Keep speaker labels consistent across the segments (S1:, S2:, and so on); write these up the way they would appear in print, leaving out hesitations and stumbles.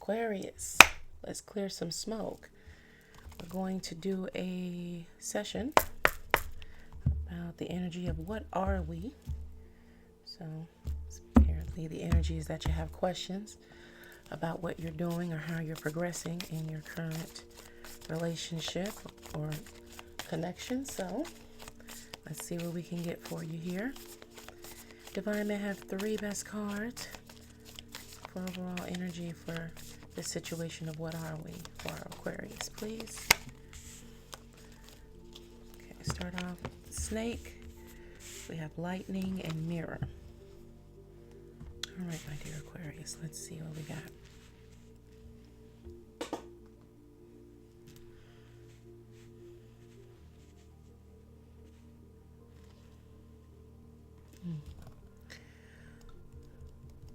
S1: Aquarius, let's clear some smoke. We're going to do a session about the energy of what are we. So apparently the energy is that you have questions about what you're doing or how you're progressing in your current relationship or connection. So let's see what we can get for you here. Divine may have 3 best cards for overall energy for the situation of what are we for our Aquarius, please. Okay, start off with snake. We have lightning and mirror. All right, my dear Aquarius, let's see what we got.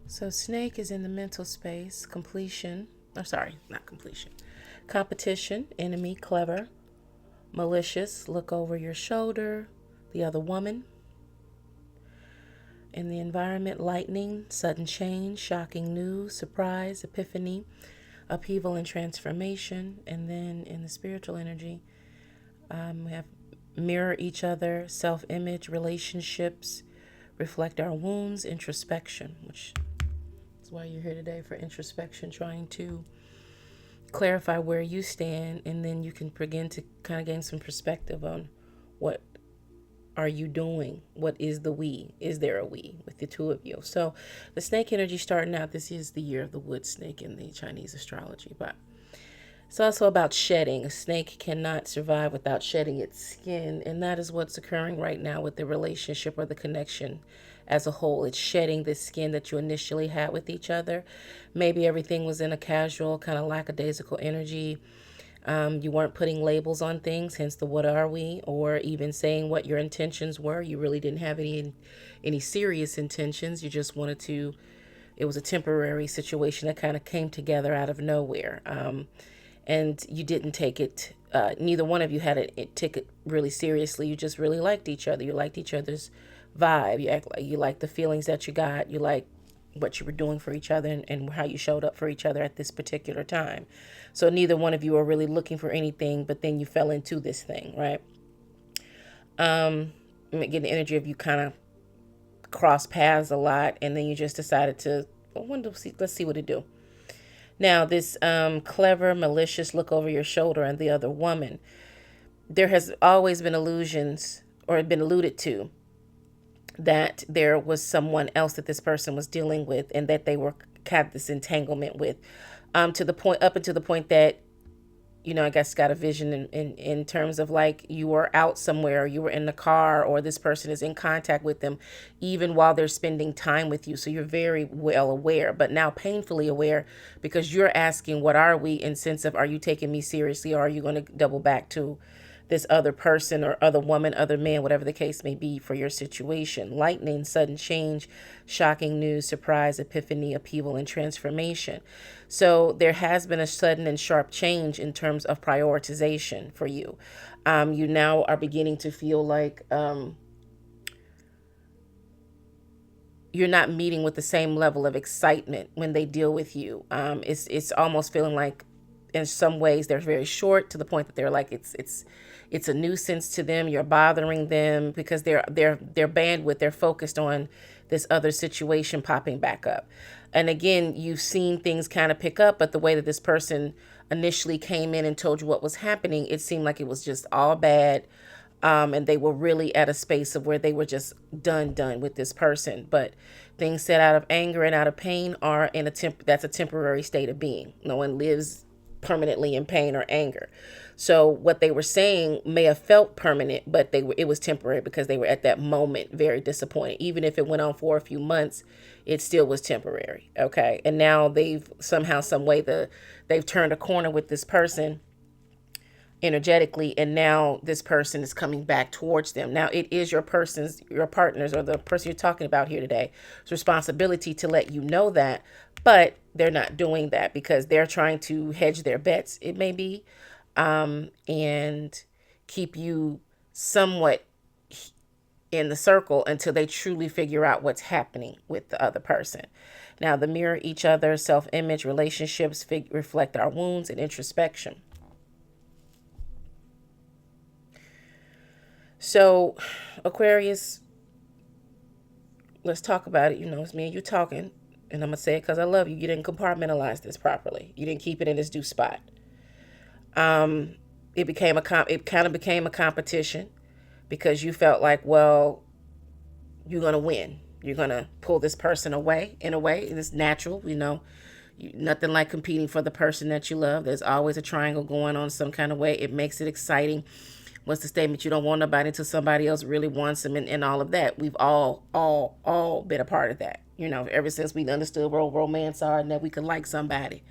S1: So snake is in the mental space, completion, or sorry, not completion, competition, enemy, clever, malicious, look over your shoulder, the other woman. In the environment, lightning, sudden change, shocking news, surprise, epiphany, upheaval and transformation. And then in the spiritual energy, we have mirror each other, self-image, relationships, reflect our wounds, introspection, which is why you're here today, for introspection, trying to clarify where you stand, and then you can begin to kind of gain some perspective on what are you doing? What is the we? Is there a we with the two of you? So the snake energy starting out, this is the year of the wood snake in the Chinese astrology, but it's also about shedding. A snake cannot survive without shedding its skin, and that is what's occurring right now with the relationship or the connection as a whole. It's shedding the skin that you initially had with each other. Maybe everything was in a casual, kind of lackadaisical energy. You weren't putting labels on things, hence the what are we, or even saying what your intentions were. You really didn't have any serious intentions. You just wanted to, it was a temporary situation that kind of came together out of nowhere. And you didn't take it, neither one of you had it take it really seriously. You just really liked each other. You liked each other's vibe. You liked the feelings that you got. You liked what you were doing for each other, and how you showed up for each other at this particular time. So neither one of you are really looking for anything, but then you fell into this thing, right? I'm getting the energy of you kind of cross paths a lot, and then you just decided to, well, let's see what it do. Now, this clever, malicious look over your shoulder and the other woman, there has always been illusions, or been alluded to, that there was someone else that this person was dealing with, and that they were had this entanglement with, to the point, up until the point that, you know, I guess got a vision in terms of like you were out somewhere, you were in the car, or this person is in contact with them even while they're spending time with you. So you're very well aware, but now painfully aware, because you're asking, what are we, in sense of, are you taking me seriously, or are you going to double back to this other person or other woman, other man, whatever the case may be for your situation. Lightning, sudden change, shocking news, surprise, epiphany, upheaval, and transformation. So there has been a sudden and sharp change in terms of prioritization for you. You now are beginning to feel like you're not meeting with the same level of excitement when they deal with you. It's almost feeling like, in some ways, they're very short, to the point that they're like, it's a nuisance to them. You're bothering them because their bandwidth, they're focused on this other situation popping back up. And again, you've seen things kind of pick up, but the way that this person initially came in and told you what was happening, it seemed like it was just all bad. And they were really at a space of where they were just done with this person. But things said out of anger and out of pain are in that's a temporary state of being. No one lives permanently in pain or anger. So what they were saying may have felt permanent, but it was temporary, because they were at that moment very disappointed. Even if it went on for a few months, it still was temporary. Okay. And now they've somehow, some way, they've turned a corner with this person energetically, and now this person is coming back towards them. Now it is your partner's, or the person you're talking about here today, it's responsibility to let you know that, but they're not doing that because they're trying to hedge their bets, it may be, and keep you somewhat in the circle until they truly figure out what's happening with the other person. Now, the mirror each other, self-image, relationships reflect our wounds and introspection. So, Aquarius, let's talk about it. You know, it's me and you talking, and I'm gonna say it because I love you. You didn't compartmentalize this properly. You didn't keep it in its due spot. It kind of became a competition because you felt like, well, you're gonna win. You're gonna pull this person away in a way. It's natural, you know. Nothing like competing for the person that you love. There's always a triangle going on some kind of way. It makes it exciting. What's the statement? You don't want nobody until somebody else really wants them, and all of that. We've all been a part of that. You know, ever since we understood what romance are and that we could like somebody.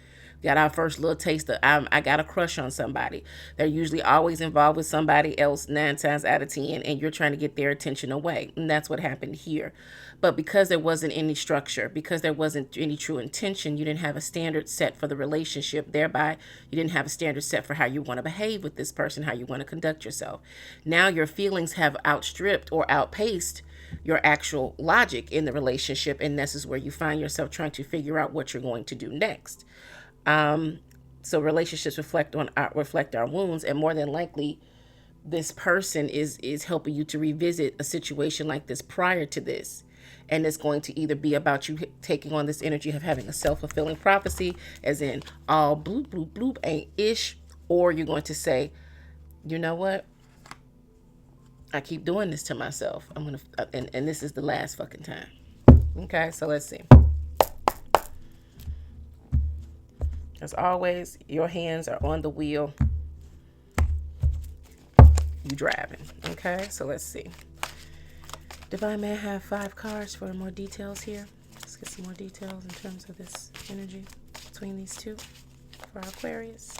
S1: Got our first little taste of, I got a crush on somebody. They're usually always involved with somebody else 9 times out of 10, and you're trying to get their attention away. And that's what happened here. But because there wasn't any structure, because there wasn't any true intention, you didn't have a standard set for the relationship. Thereby, you didn't have a standard set for how you want to behave with this person, how you want to conduct yourself. Now your feelings have outstripped or outpaced your actual logic in the relationship, and this is where you find yourself trying to figure out what you're going to do next. So relationships reflect our wounds, and more than likely, this person is helping you to revisit a situation like this prior to this, and it's going to either be about you taking on this energy of having a self-fulfilling prophecy, as in all bloop bloop bloop ain't ish, or you're going to say, you know what? I keep doing this to myself. I'm gonna, and this is the last fucking time. Okay, so let's see. As always, your hands are on the wheel. You driving. Okay, so let's see. Divine, may I have 5 cards for more details here? Let's get some more details in terms of this energy between these two for Aquarius.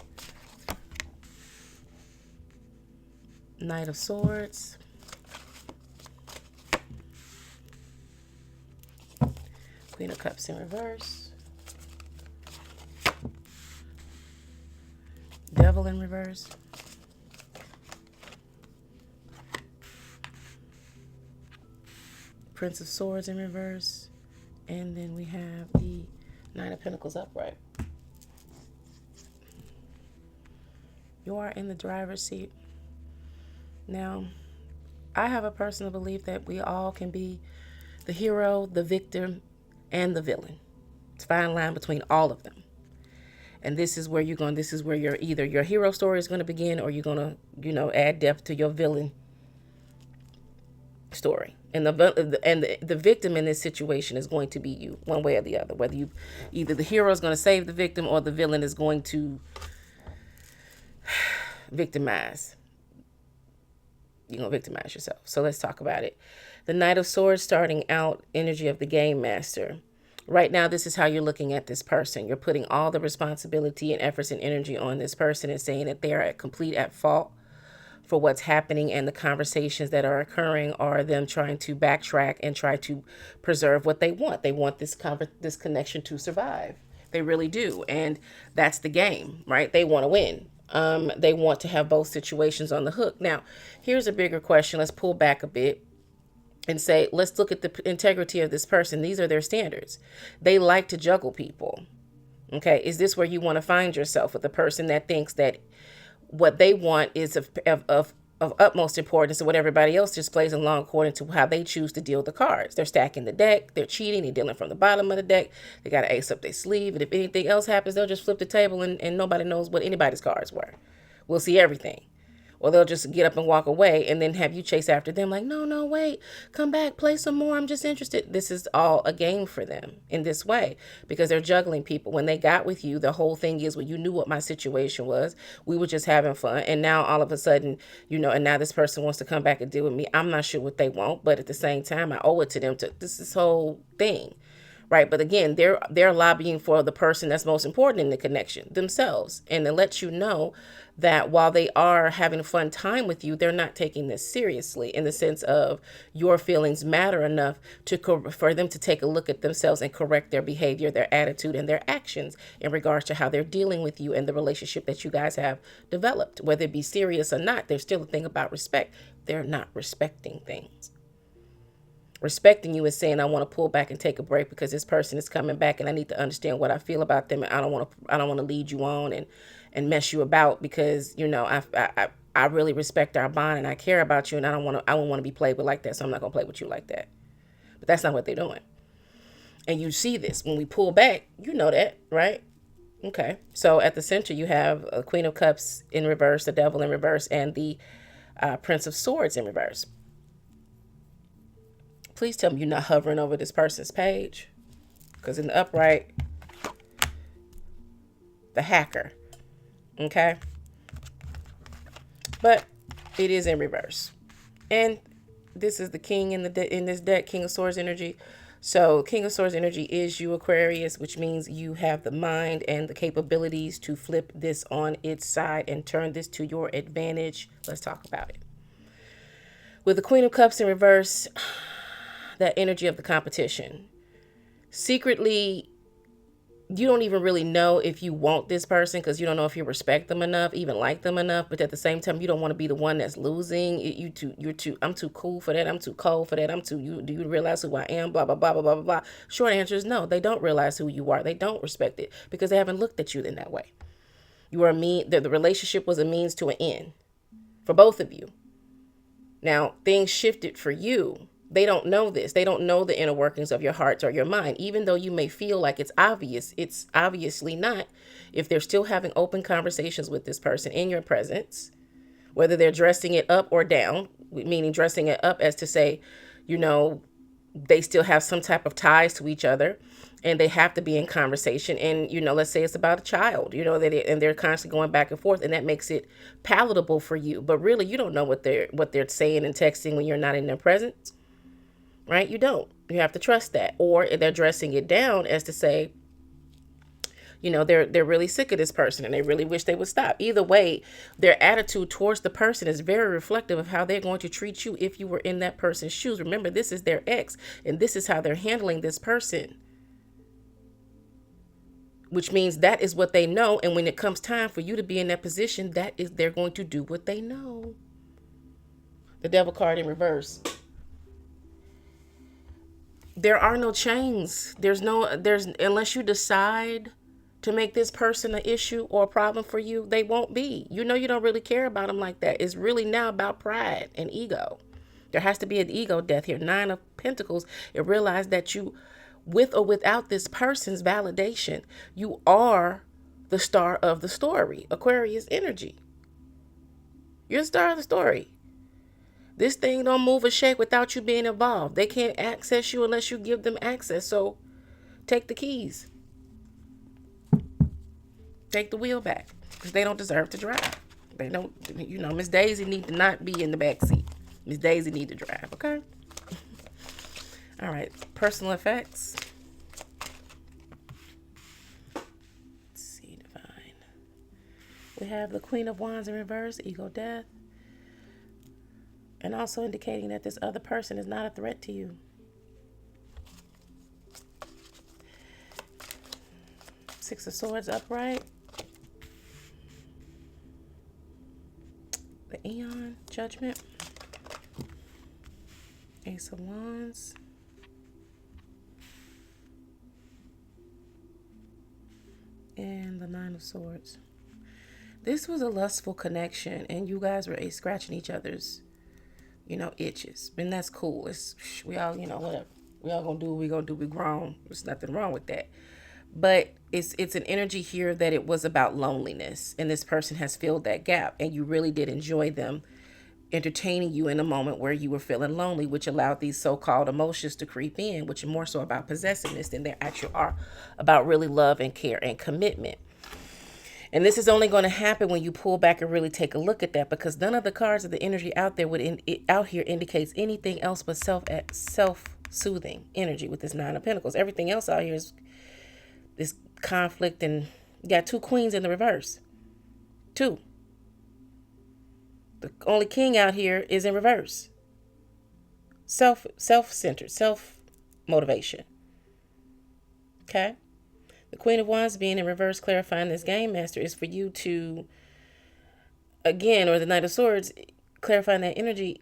S1: Knight of Swords. Queen of Cups in reverse. Devil in reverse. Prince of Swords in reverse. And then we have the Nine of Pentacles upright. You are in the driver's seat. Now, I have a personal belief that we all can be the hero, the victim, and the villain. It's a fine line between all of them. And this is where you're either your hero story is going to begin, or you're going to, add depth to your villain story. And the victim in this situation is going to be you, one way or the other. Whether either the hero is going to save the victim, or the villain is going to victimize. You're going to victimize yourself. So let's talk about it. The Knight of Swords, starting out, energy of the Game Master. Right now, this is how you're looking at this person. You're putting all the responsibility and efforts and energy on this person and saying that they're at fault for what's happening, and the conversations that are occurring are them trying to backtrack and try to preserve what they want. They want this connection to survive. They really do. And that's the game, right? They want to win. They want to have both situations on the hook. Now, here's a bigger question. Let's pull back a bit and say, let's look at the integrity of this person. These are their standards. They like to juggle people. Okay. Is this where you want to find yourself, with a person that thinks that what they want is of utmost importance to what everybody else displays along according to how they choose to deal the cards? They're stacking the deck. They're cheating. They're dealing from the bottom of the deck. They got an ace up their sleeve. And if anything else happens, they'll just flip the table and nobody knows what anybody's cards were. We'll see everything. Or they'll just get up and walk away and then have you chase after them like, no, wait, come back, play some more. I'm just interested. This is all a game for them in this way, because they're juggling people. When they got with you, the whole thing is, well, you knew what my situation was. We were just having fun. And now all of a sudden, and now this person wants to come back and deal with me. I'm not sure what they want, but at the same time, I owe it to them to this whole thing. Right. But again, they're lobbying for the person that's most important in the connection, themselves. And it lets you know that while they are having a fun time with you, they're not taking this seriously, in the sense of your feelings matter enough for them to take a look at themselves and correct their behavior, their attitude, and their actions in regards to how they're dealing with you and the relationship that you guys have developed. Whether it be serious or not, there's still a thing about respect. They're not respecting things. Respecting you is saying, I want to pull back and take a break because this person is coming back and I need to understand what I feel about them. And I don't want to lead you on and mess you about because, I really respect our bond and I care about you. And I don't want to be played with like that. So I'm not going to play with you like that. But that's not what they're doing. And you see this when we pull back, you know that, right? Okay. So at the center, you have a Queen of Cups in reverse, the Devil in reverse, and the Prince of Swords in reverse. Please tell me you're not hovering over this person's page. Because in the upright, the hacker. Okay. But it is in reverse. And this is the king in this deck, King of Swords energy. So King of Swords energy is you, Aquarius, which means you have the mind and the capabilities to flip this on its side and turn this to your advantage. Let's talk about it. With the Queen of Cups in reverse, that energy of the competition. Secretly, you don't even really know if you want this person because you don't know if you respect them enough, even like them enough. But at the same time, you don't want to be the one that's losing. I'm too cool for that. I'm too cold for that. Do you realize who I am? Blah, blah, blah, blah, blah, blah, blah. Short answer is no. They don't realize who you are. They don't respect it because they haven't looked at you in that way. You are the relationship was a means to an end for both of you. Now, things shifted for you. They don't know this. They don't know the inner workings of your hearts or your mind. Even though you may feel like it's obvious, it's obviously not. If they're still having open conversations with this person in your presence, whether they're dressing it up or down, meaning dressing it up as to say, they still have some type of ties to each other and they have to be in conversation. And, let's say it's about a child, and they're constantly going back and forth and that makes it palatable for you. But really, you don't know what they're saying and texting when you're not in their presence. Right? You don't. You have to trust that. Or they're dressing it down as to say, they're really sick of this person and they really wish they would stop. Either way, their attitude towards the person is very reflective of how they're going to treat you if you were in that person's shoes. Remember, this is their ex and this is how they're handling this person. Which means that is what they know. And when it comes time for you to be in that position, they're going to do what they know. The Devil card in reverse. There are no chains. Unless you decide to make this person an issue or a problem for you, they won't be. You don't really care about them like that. It's really now about pride and ego. There has to be an ego death here. 9 of Pentacles, it realized that you, with or without this person's validation, you are the star of the story. Aquarius energy. You're the star of the story. This thing don't move or shake without you being involved. They can't access you unless you give them access. So take the keys. Take the wheel back because they don't deserve to drive. They don't, Miss Daisy need to not be in the back seat. Miss Daisy need to drive, okay? All right, personal effects. Let's see, divine. We have the Queen of Wands in reverse, ego death. And also indicating that this other person is not a threat to you. Six of Swords upright. The Aeon, Judgment. Ace of Wands. And the Nine of Swords. This was a lustful connection and you guys were scratching each other's itches. And that's cool. We all, whatever. We all gonna do what we gonna do. We grown. There's nothing wrong with that. But it's an energy here that it was about loneliness. And this person has filled that gap. And you really did enjoy them entertaining you in a moment where you were feeling lonely, which allowed these so-called emotions to creep in, which are more so about possessiveness than they actually are about really love and care and commitment. And this is only going to happen when you pull back and really take a look at that, because none of the cards of the energy out there out here indicates anything else but self-soothing energy with this Nine of Pentacles. Everything else out here is this conflict, and you got 2 queens in the reverse. 2. The only king out here is in reverse. Self-centered, self-motivation. Okay? The Queen of Wands being in reverse, clarifying this Game Master, is for you to, again, or the Knight of Swords, clarifying that energy.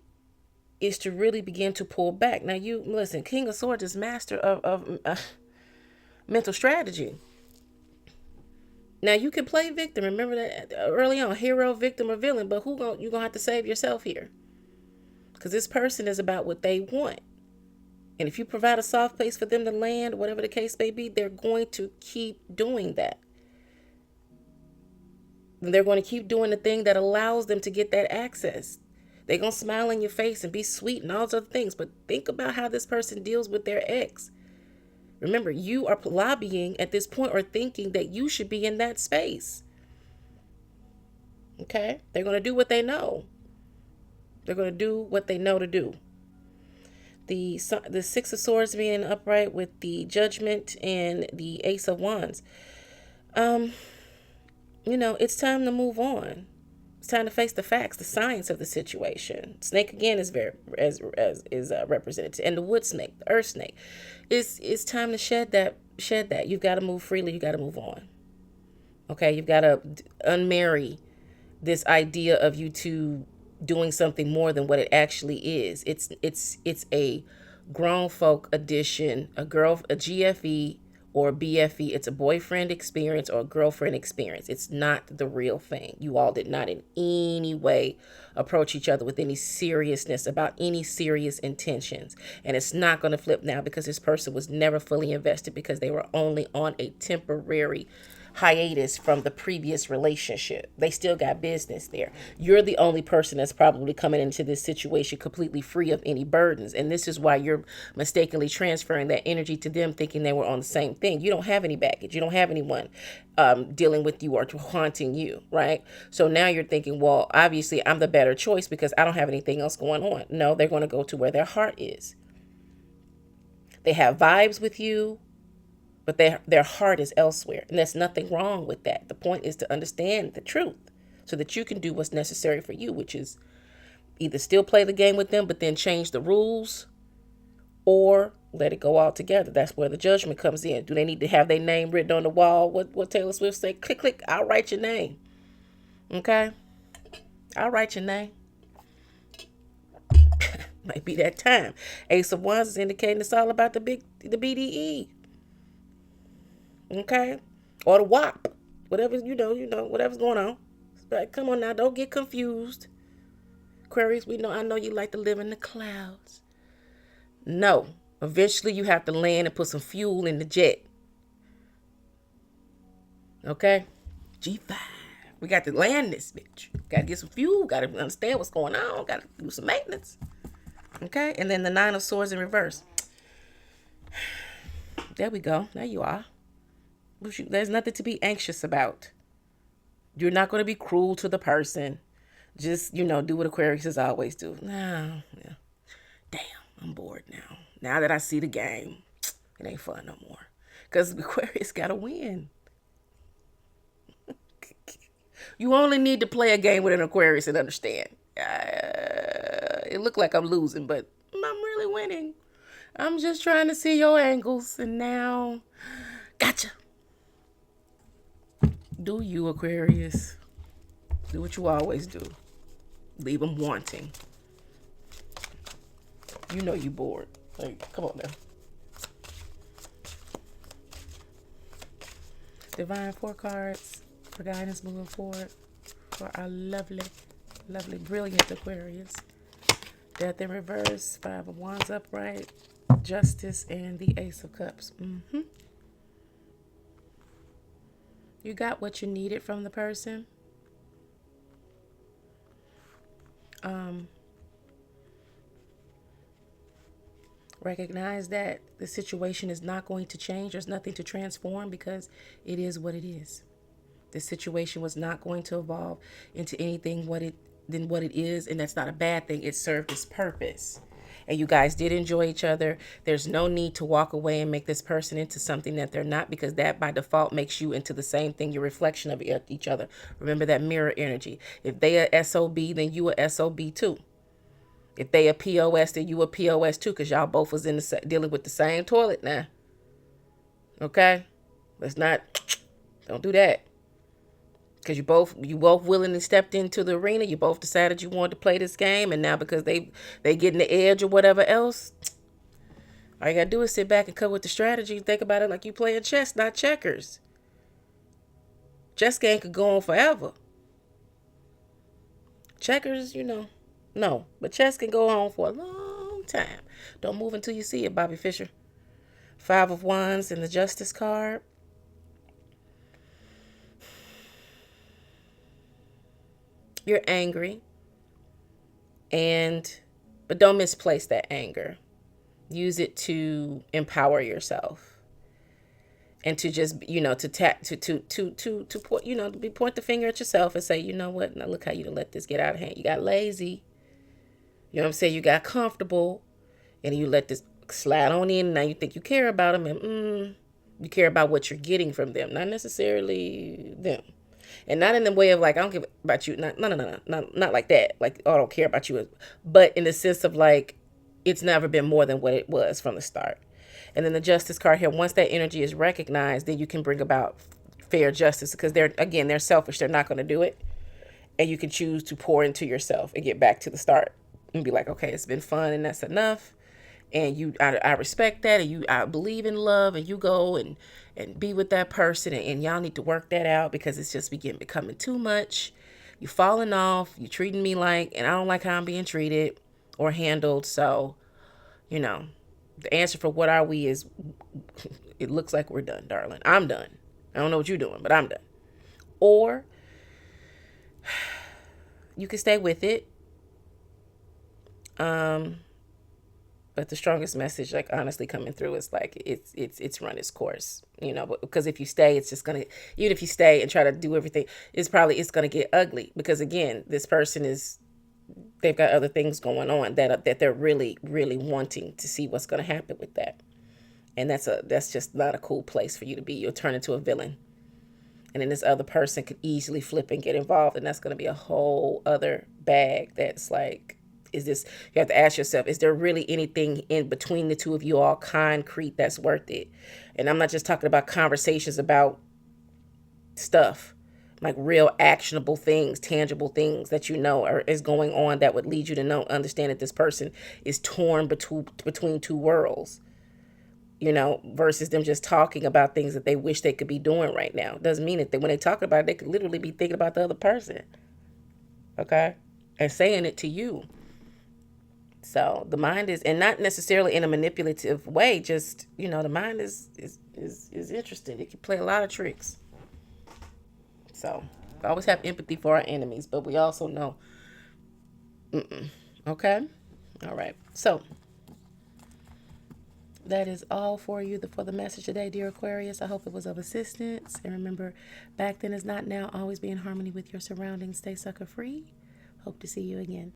S1: is to really begin to pull back. Now, you listen, King of Swords is master of mental strategy. Now, you can play victim. Remember that early on, hero, victim, or villain. But you gonna have to save yourself here, because this person is about what they want. And if you provide a soft place for them to land, whatever the case may be, they're going to keep doing that. And they're going to keep doing the thing that allows them to get that access. They're going to smile in your face and be sweet and all those other things. But think about how this person deals with their ex. Remember, you are lobbying at this point or thinking that you should be in that space. Okay? They're going to do what they know. They're going to do what they know to do. The Six of Swords being upright with the Judgment and the Ace of Wands. It's time to move on. It's time to face the facts, the science of the situation. Snake again is represented, and the wood snake, the earth snake. It's time to shed that. You've got to move freely. You got to move on. Okay, you've got to unmarry this idea of you two doing something more than what it actually is. It's a grown folk edition, a GFE or BFE. It's a boyfriend experience or a girlfriend experience. It's not the real thing. You all did not in any way approach each other with any seriousness about any serious intentions. And it's not going to flip now, because this person was never fully invested, because they were only on a temporary hiatus from the previous relationship. They still got business there. You're the only person that's probably coming into this situation completely free of any burdens. And this is why you're mistakenly transferring that energy to them, thinking they were on the same thing. You don't have any baggage. You don't have anyone dealing with you or haunting you, right? So now you're thinking, well, obviously I'm the better choice because I don't have anything else going on. No, they're going to go to where their heart is. They have vibes with you, but their heart is elsewhere. And there's nothing wrong with that. The point is to understand the truth so that you can do what's necessary for you, which is either still play the game with them, but then change the rules, or let it go altogether. That's where the judgment comes in. Do they need to have their name written on the wall? What Taylor Swift say? Click, click, I'll write your name. Okay? I'll write your name. Might be that time. Ace of Wands is indicating it's all about the BDE. Okay? Or the WAP. Whatever, whatever's going on. But come on now, don't get confused. Aquarius, I know you like to live in the clouds. No. Eventually you have to land and put some fuel in the jet. Okay? G5. We got to land this bitch. Got to get some fuel. Got to understand what's going on. Got to do some maintenance. Okay? And then the Nine of Swords in reverse. There we go. There you are. There's nothing to be anxious about. You're not going to be cruel to the person. Just, do what Aquariuses always do. No. Yeah. Damn, I'm bored now. Now that I see the game, it ain't fun no more. Because Aquarius got to win. You only need to play a game with an Aquarius and understand. It looked like I'm losing, but I'm really winning. I'm just trying to see your angles. And now, gotcha. Do you, Aquarius. Do what you always do. Leave them wanting. You know you bored. Like, come on now. Divine 4 cards for guidance moving forward for our lovely, lovely, brilliant Aquarius. Death in reverse, 5 of Wands upright, Justice, and the Ace of Cups. You got what you needed from the person. Recognize that the situation is not going to change. There's nothing to transform because it is what it is. The situation was not going to evolve into anything than what it is, and that's not a bad thing. It served its purpose. And you guys did enjoy each other. There's no need to walk away and make this person into something that they're not, because that by default makes you into the same thing, your reflection of each other. Remember that mirror energy. If they are SOB, then you are SOB too. If they are POS, then you are POS too, because y'all both was dealing with the same toilet now. Okay? Don't do that. because you both willingly stepped into the arena. You both decided you wanted to play this game, and now because they getting the edge or whatever else, all you gotta do is sit back and come with the strategy and think about it like you playing chess, not checkers. Chess game could go on forever. Checkers, no, but chess can go on for a long time. Don't move until you see it, Bobby Fischer. 5 of Wands and the Justice card. You're angry, but don't misplace that anger. Use it to empower yourself, and to just to tap to point point the finger at yourself and say, you know what? Now look how you let this get out of hand. You got lazy. You know what I'm saying? You got comfortable, and you let this slide on in. And now you think you care about them, and you care about what you're getting from them, not necessarily them. And not in the way of like, I don't care about you. No, not like that. Like, oh, I don't care about you. But in the sense of like, it's never been more than what it was from the start. And then the Justice card here, once that energy is recognized, then you can bring about fair justice, because they're selfish. They're not going to do it. And you can choose to pour into yourself and get back to the start and be like, okay, it's been fun and that's enough. And I respect that, and I believe in love, and you go and be with that person, and y'all need to work that out, because it's just becoming too much. You falling off, you treating me like, and I don't like how I'm being treated or handled. So, the answer for what are we is, it looks like we're done, darling. I'm done. I don't know what you're doing, but I'm done. Or you can stay with it. But the strongest message, like honestly coming through, is like it's run its course, because if you stay, it's just gonna, even if you stay and try to do everything, it's gonna get ugly, because again, this person they've got other things going on that they're really, really wanting to see what's gonna happen with that, and that's just not a cool place for you to be. You'll turn into a villain, and then this other person could easily flip and get involved, and that's gonna be a whole other bag. That's like, you have to ask yourself, is there really anything in between the two of you all concrete that's worth it? And I'm not just talking about conversations about stuff, like real actionable things, tangible things that is going on that would lead you to understand that this person is torn between two worlds, versus them just talking about things that they wish they could be doing right now. Doesn't mean that when they talk about it, they could literally be thinking about the other person, okay, and saying it to you. So the mind is, and not necessarily in a manipulative way, just, the mind is interesting. It can play a lot of tricks. So we always have empathy for our enemies, but we also know, okay? All right. So that is all for you for the message today, dear Aquarius. I hope it was of assistance. And remember, back then is not now. Always be in harmony with your surroundings. Stay sucker free. Hope to see you again.